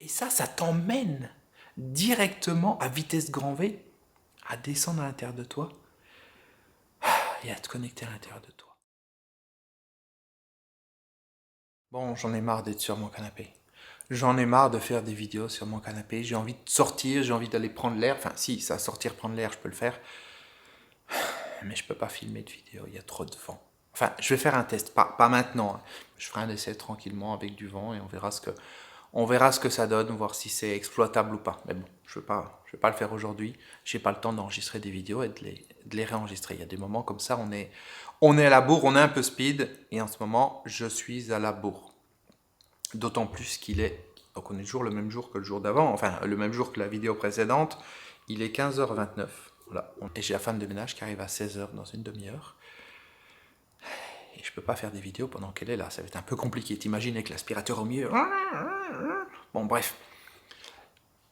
Et ça t'emmène directement à vitesse grand V à descendre à l'intérieur de toi et à te connecter à l'intérieur de toi. Bon, j'en ai marre d'être sur mon canapé. J'en ai marre de faire des vidéos sur mon canapé. J'ai envie de sortir, j'ai envie d'aller prendre l'air. Enfin, si, ça sortir, prendre l'air, je peux le faire. Mais je peux pas filmer de vidéo, il y a trop de vent. Enfin, je vais faire un test, pas maintenant. Hein. Je ferai un essai tranquillement avec du vent et on verra ce que ça donne, voir si c'est exploitable ou pas. Mais bon, je vais pas le faire aujourd'hui. J'ai pas le temps d'enregistrer des vidéos et de les réenregistrer. Il y a des moments comme ça, on est à la bourre, on est un peu speed. Et en ce moment, je suis à la bourre. D'autant plus qu'il est, donc on est toujours le même jour que le jour d'avant, enfin le même jour que la vidéo précédente. Il est 15h29. Voilà. Et j'ai la femme de ménage qui arrive à 16h dans une demi-heure. Et je peux pas faire des vidéos pendant qu'elle est là. Ça va être un peu compliqué. T'imagines avec l'aspirateur au milieu. Bon, bref.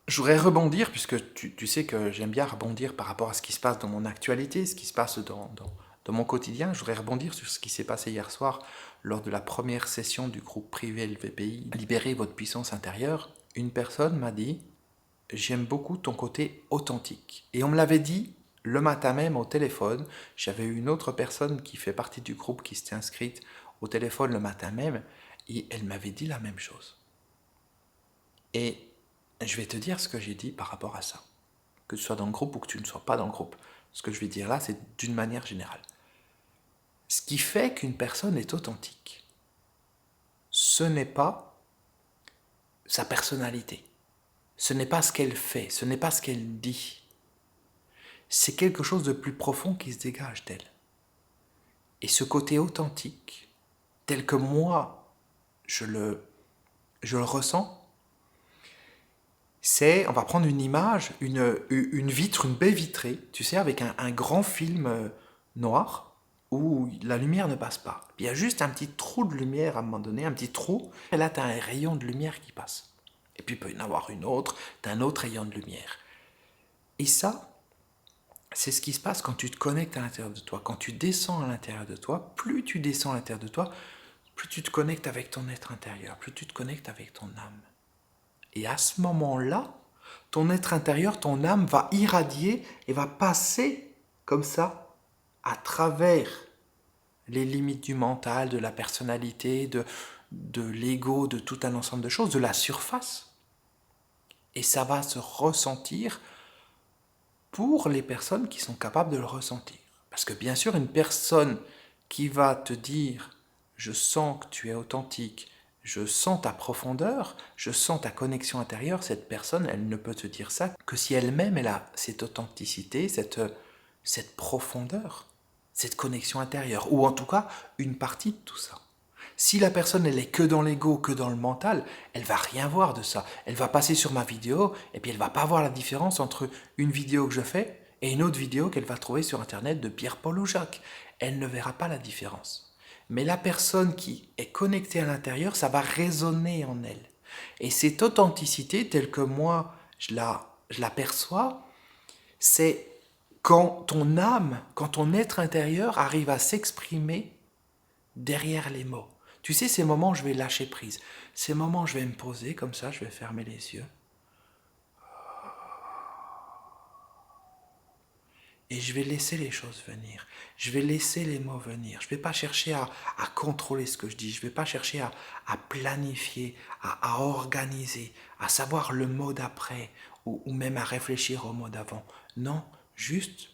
Je voudrais rebondir, puisque tu sais que j'aime bien rebondir par rapport à ce qui se passe dans mon actualité, ce qui se passe dans mon quotidien. Je voudrais rebondir sur ce qui s'est passé hier soir lors de la première session du groupe privé LVPI. Libérez votre puissance intérieure. Une personne m'a dit « J'aime beaucoup ton côté authentique ». Et on me l'avait dit le matin même au téléphone. J'avais eu une autre personne qui fait partie du groupe qui s'était inscrite au téléphone le matin même et elle m'avait dit la même chose. Et je vais te dire ce que j'ai dit par rapport à ça. Que tu sois dans le groupe ou que tu ne sois pas dans le groupe. Ce que je vais dire là, c'est d'une manière générale. Ce qui fait qu'une personne est authentique, ce n'est pas sa personnalité. Ce n'est pas ce qu'elle fait, ce n'est pas ce qu'elle dit. C'est quelque chose de plus profond qui se dégage d'elle. Et ce côté authentique, tel que moi, je le ressens, c'est, on va prendre une image, une vitre, une baie vitrée, tu sais, avec un grand film noir, où la lumière ne passe pas. Il y a juste un petit trou de lumière à un moment donné, un petit trou, et là tu as un rayon de lumière qui passe. Et puis il peut y en avoir une autre, tu as un autre rayon de lumière. Et ça, c'est ce qui se passe quand tu te connectes à l'intérieur de toi. Quand tu descends à l'intérieur de toi, plus tu descends à l'intérieur de toi, plus tu te connectes avec ton être intérieur, plus tu te connectes avec ton âme. Et à ce moment-là, ton être intérieur, ton âme va irradier et va passer comme ça à travers les limites du mental, de la personnalité, de l'ego, de tout un ensemble de choses, de la surface. Et ça va se ressentir pour les personnes qui sont capables de le ressentir. Parce que bien sûr, une personne qui va te dire « je sens que tu es authentique », je sens ta profondeur, je sens ta connexion intérieure, cette personne, elle ne peut te dire ça que si elle-même, elle a cette authenticité, cette profondeur, cette connexion intérieure, ou en tout cas, une partie de tout ça. Si la personne, elle est que dans l'ego, que dans le mental, elle va rien voir de ça. Elle va passer sur ma vidéo, et puis elle va pas voir la différence entre une vidéo que je fais et une autre vidéo qu'elle va trouver sur Internet de Pierre-Paul ou Jacques. Elle ne verra pas la différence. Mais la personne qui est connectée à l'intérieur, ça va résonner en elle. Et cette authenticité, telle que moi, je la perçois, c'est quand ton âme, quand ton être intérieur arrive à s'exprimer derrière les mots. Tu sais, ces moments où je vais lâcher prise, ces moments où je vais me poser comme ça, je vais fermer les yeux. Et je vais laisser les choses venir. Je vais laisser les mots venir. Je ne vais pas chercher à contrôler ce que je dis. Je ne vais pas chercher à planifier, à organiser, à savoir le mot d'après ou même à réfléchir au mot d'avant. Non, juste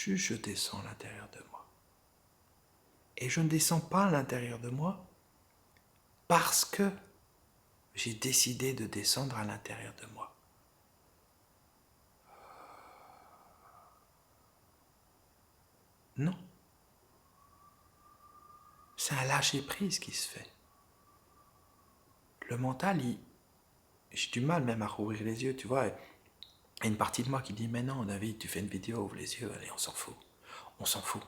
je descends à l'intérieur de moi. Et je ne descends pas à l'intérieur de moi parce que j'ai décidé de descendre à l'intérieur de moi. Non. C'est un lâcher-prise qui se fait. Le mental, j'ai du mal même à rouvrir les yeux, tu vois. Il y a une partie de moi qui dit « Mais non, David, tu fais une vidéo, ouvre les yeux, allez, on s'en fout. On s'en fout.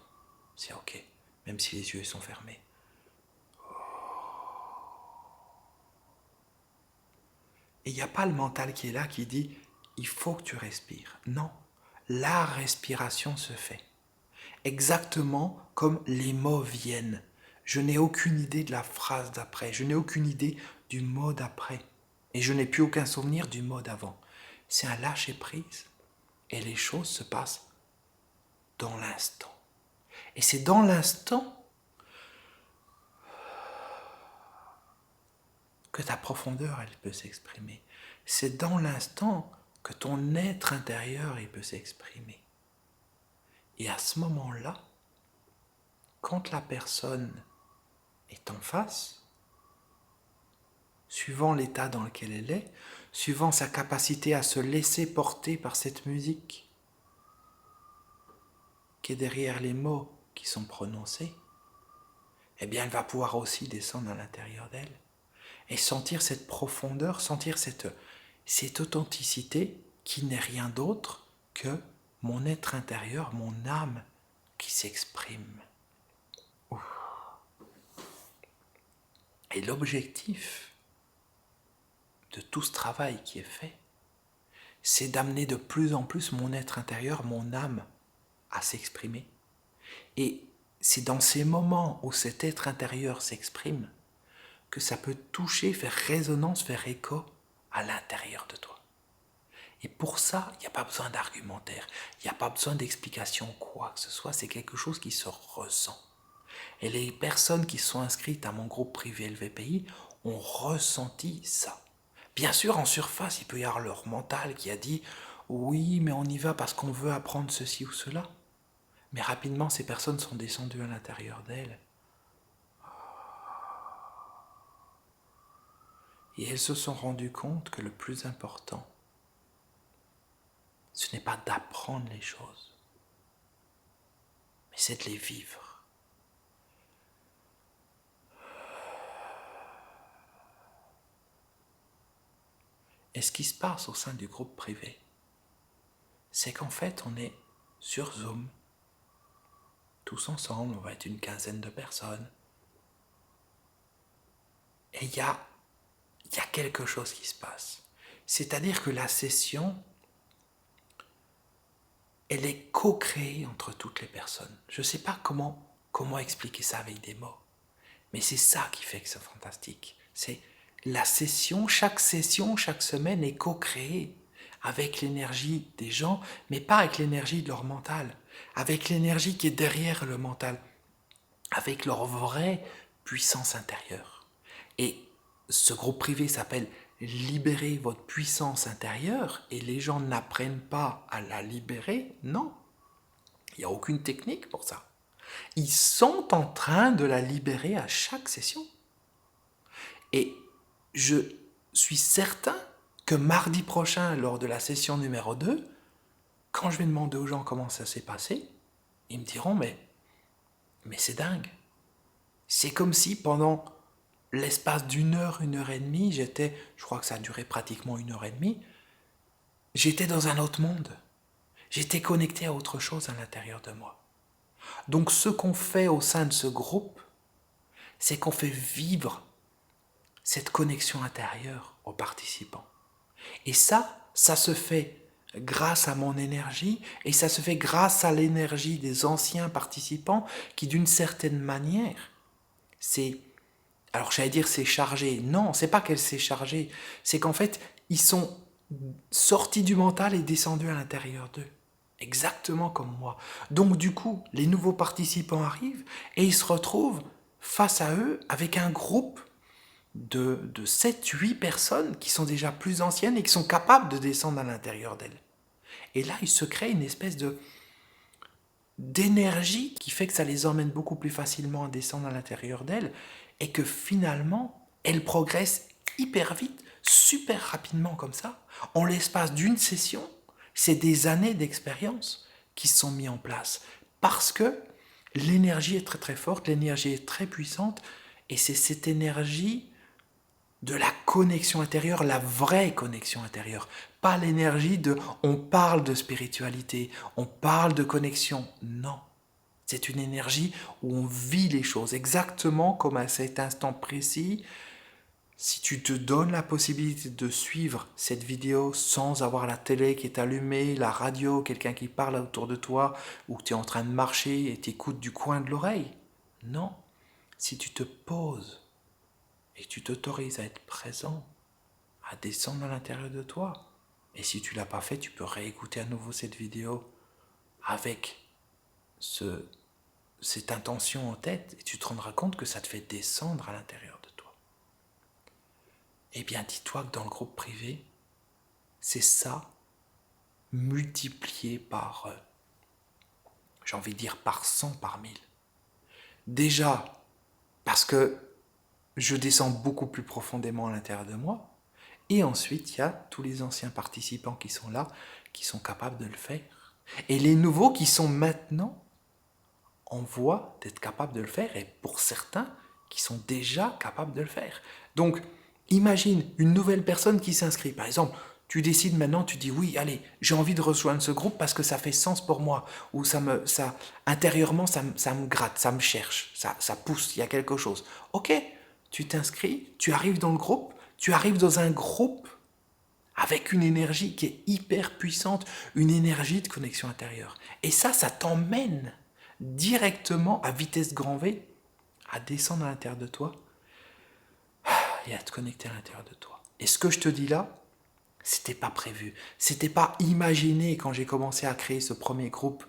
C'est ok, même si les yeux sont fermés. » Et il n'y a pas le mental qui est là, qui dit il faut que tu respires. Non, la respiration se fait. Exactement comme les mots viennent. Je n'ai aucune idée de la phrase d'après, je n'ai aucune idée du mot d'après. Et je n'ai plus aucun souvenir du mot d'avant. C'est un lâcher-prise. Et les choses se passent dans l'instant. Et c'est dans l'instant que ta profondeur, elle peut s'exprimer. C'est dans l'instant que ton être intérieur, il peut s'exprimer. Et à ce moment-là, quand la personne est en face, suivant l'état dans lequel elle est, suivant sa capacité à se laisser porter par cette musique qui est derrière les mots qui sont prononcés, eh bien elle va pouvoir aussi descendre à l'intérieur d'elle et sentir cette profondeur, sentir cette authenticité qui n'est rien d'autre que mon être intérieur, mon âme qui s'exprime. Et l'objectif de tout ce travail qui est fait, c'est d'amener de plus en plus mon être intérieur, mon âme, à s'exprimer. Et c'est dans ces moments où cet être intérieur s'exprime que ça peut toucher, faire résonance, faire écho à l'intérieur de toi. Et pour ça, il n'y a pas besoin d'argumentaire, il n'y a pas besoin d'explication, quoi que ce soit, c'est quelque chose qui se ressent. Et les personnes qui sont inscrites à mon groupe privé LVPI ont ressenti ça. Bien sûr, en surface, il peut y avoir leur mental qui a dit « Oui, mais on y va parce qu'on veut apprendre ceci ou cela. » Mais rapidement, ces personnes sont descendues à l'intérieur d'elles. Et elles se sont rendues compte que le plus important, ce n'est pas d'apprendre les choses, mais c'est de les vivre. Et ce qui se passe au sein du groupe privé, c'est qu'en fait, on est sur Zoom, tous ensemble, on va être une quinzaine de personnes. Et il y a quelque chose qui se passe. C'est-à-dire que la session, elle est co-créée entre toutes les personnes. Je ne sais pas comment expliquer ça avec des mots, mais c'est ça qui fait que c'est fantastique. C'est la session, chaque semaine est co-créée avec l'énergie des gens, mais pas avec l'énergie de leur mental, avec l'énergie qui est derrière le mental, avec leur vraie puissance intérieure. Et ce groupe privé s'appelle « Libérer votre puissance intérieure » et les gens n'apprennent pas à la libérer, non. Il n'y a aucune technique pour ça. Ils sont en train de la libérer à chaque session. Et je suis certain que mardi prochain, lors de la session numéro 2, quand je vais demander aux gens comment ça s'est passé, ils me diront mais c'est dingue. C'est comme si pendant l'espace d'1 heure, 1 heure et demie, je crois que ça a duré pratiquement 1 heure et demie, j'étais dans un autre monde. J'étais connecté à autre chose à l'intérieur de moi. Donc ce qu'on fait au sein de ce groupe, c'est qu'on fait vivre cette connexion intérieure aux participants. Et ça se fait grâce à mon énergie et ça se fait grâce à l'énergie des anciens participants qui, d'une certaine manière, alors j'allais dire c'est chargé. Non, c'est pas qu'elle s'est chargée. C'est qu'en fait, ils sont sortis du mental et descendus à l'intérieur d'eux. Exactement comme moi. Donc du coup, les nouveaux participants arrivent et ils se retrouvent face à eux avec un groupe de 7-8 personnes qui sont déjà plus anciennes et qui sont capables de descendre à l'intérieur d'elles. Et là, il se crée une espèce d'énergie qui fait que ça les emmène beaucoup plus facilement à descendre à l'intérieur d'elles et que finalement, elles progressent hyper vite, super rapidement comme ça. En l'espace d'une session, c'est des années d'expérience qui sont mises en place parce que l'énergie est très très forte, l'énergie est très puissante et c'est cette énergie de la connexion intérieure, la vraie connexion intérieure. Pas l'énergie de on parle de spiritualité, on parle de connexion. Non. C'est une énergie où on vit les choses exactement comme à cet instant précis. Si tu te donnes la possibilité de suivre cette vidéo sans avoir la télé qui est allumée, la radio, quelqu'un qui parle autour de toi, ou que tu es en train de marcher et t'écoutes du coin de l'oreille, non. Si tu te poses et que tu t'autorises à être présent, à descendre à l'intérieur de toi, et si tu l'as pas fait, tu peux réécouter à nouveau cette vidéo avec cette intention en tête, et tu te rendras compte que ça te fait descendre à l'intérieur de toi. Eh bien, dis-toi que dans le groupe privé, c'est ça multiplié par, j'ai envie de dire, par 100, par 1000. Déjà, parce que je descends beaucoup plus profondément à l'intérieur de moi, et ensuite, il y a tous les anciens participants qui sont là, qui sont capables de le faire. Et les nouveaux qui sont maintenant en voie d'être capables de le faire, et pour certains qui sont déjà capables de le faire. Donc, imagine une nouvelle personne qui s'inscrit. Par exemple, tu décides maintenant, tu dis oui, allez, j'ai envie de rejoindre ce groupe parce que ça fait sens pour moi, ou intérieurement, ça me gratte, ça me cherche, ça pousse, il y a quelque chose. Ok, tu t'inscris, tu arrives dans le groupe, tu arrives dans un groupe avec une énergie qui est hyper puissante, une énergie de connexion intérieure. Et ça t'emmène directement à vitesse grand V, à descendre à l'intérieur de toi et à te connecter à l'intérieur de toi. Et ce que je te dis là, c'était pas prévu, c'était pas imaginé quand j'ai commencé à créer ce premier groupe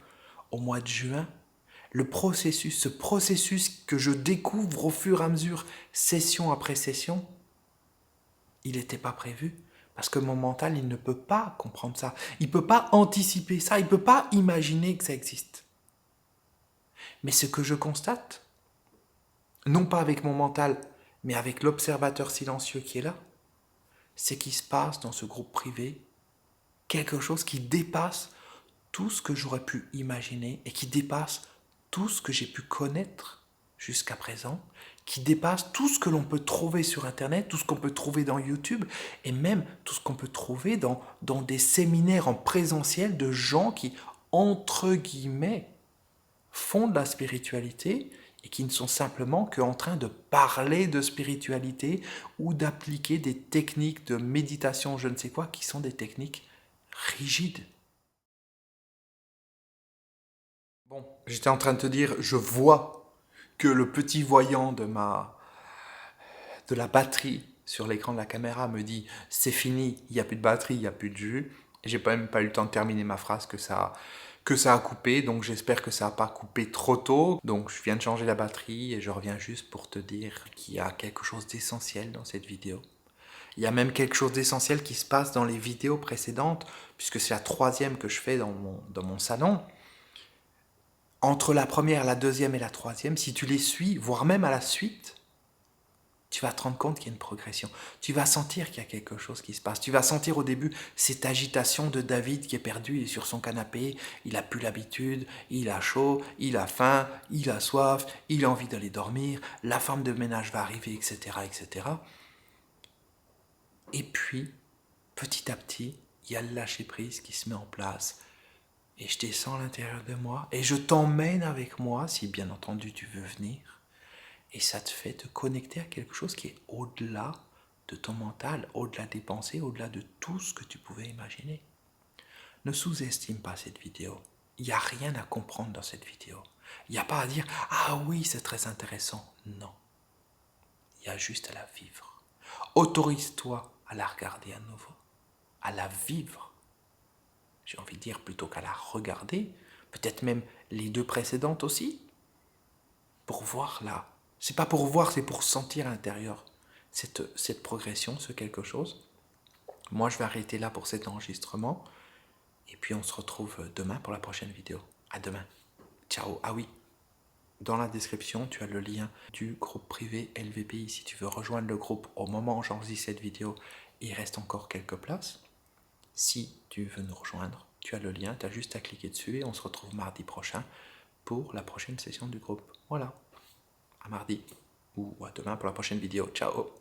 au mois de juin. Ce processus que je découvre au fur et à mesure, session après session, il n'était pas prévu. Parce que mon mental, il ne peut pas comprendre ça. Il ne peut pas anticiper ça. Il ne peut pas imaginer que ça existe. Mais ce que je constate, non pas avec mon mental, mais avec l'observateur silencieux qui est là, c'est qu'il se passe dans ce groupe privé quelque chose qui dépasse tout ce que j'aurais pu imaginer et qui dépasse tout ce que j'ai pu connaître jusqu'à présent, qui dépasse tout ce que l'on peut trouver sur Internet, tout ce qu'on peut trouver dans YouTube et même tout ce qu'on peut trouver dans des séminaires en présentiel de gens qui, entre guillemets, font de la spiritualité et qui ne sont simplement qu'en train de parler de spiritualité ou d'appliquer des techniques de méditation, je ne sais quoi, qui sont des techniques rigides. Bon, j'étais en train de te dire, je vois que le petit voyant de la batterie sur l'écran de la caméra me dit c'est fini, il n'y a plus de batterie, il n'y a plus de jus. Et j'ai même pas eu le temps de terminer ma phrase que ça a coupé, donc j'espère que ça n'a pas coupé trop tôt. Donc je viens de changer la batterie et je reviens juste pour te dire qu'il y a quelque chose d'essentiel dans cette vidéo. Il y a même quelque chose d'essentiel qui se passe dans les vidéos précédentes, puisque c'est la troisième que je fais dans mon salon. Entre la première, la deuxième et la troisième, si tu les suis, voire même à la suite, tu vas te rendre compte qu'il y a une progression. Tu vas sentir qu'il y a quelque chose qui se passe. Tu vas sentir au début cette agitation de David qui est perdu, il est sur son canapé, il n'a plus l'habitude, il a chaud, il a faim, il a soif, il a envie d'aller dormir, la femme de ménage va arriver, etc., etc. Et puis, petit à petit, il y a le lâcher-prise qui se met en place. Et je descends à l'intérieur de moi et je t'emmène avec moi, si bien entendu tu veux venir. Et ça te fait te connecter à quelque chose qui est au-delà de ton mental, au-delà des pensées, au-delà de tout ce que tu pouvais imaginer. Ne sous-estime pas cette vidéo. Il n'y a rien à comprendre dans cette vidéo. Il n'y a pas à dire « Ah oui, c'est très intéressant ». Non. Il y a juste à la vivre. Autorise-toi à la regarder à nouveau, à la vivre. J'ai envie de dire plutôt qu'à la regarder, peut-être même les deux précédentes aussi, pour voir là. C'est pas pour voir, c'est pour sentir à l'intérieur cette progression, ce quelque chose. Moi, je vais arrêter là pour cet enregistrement. Et puis, on se retrouve demain pour la prochaine vidéo. À demain. Ciao. Ah oui, dans la description, tu as le lien du groupe privé LVPI. Si tu veux rejoindre le groupe au moment où j'enregistre cette vidéo, il reste encore quelques places. Si tu veux nous rejoindre, tu as le lien, tu as juste à cliquer dessus et on se retrouve mardi prochain pour la prochaine session du groupe. Voilà. À mardi ou à demain pour la prochaine vidéo. Ciao!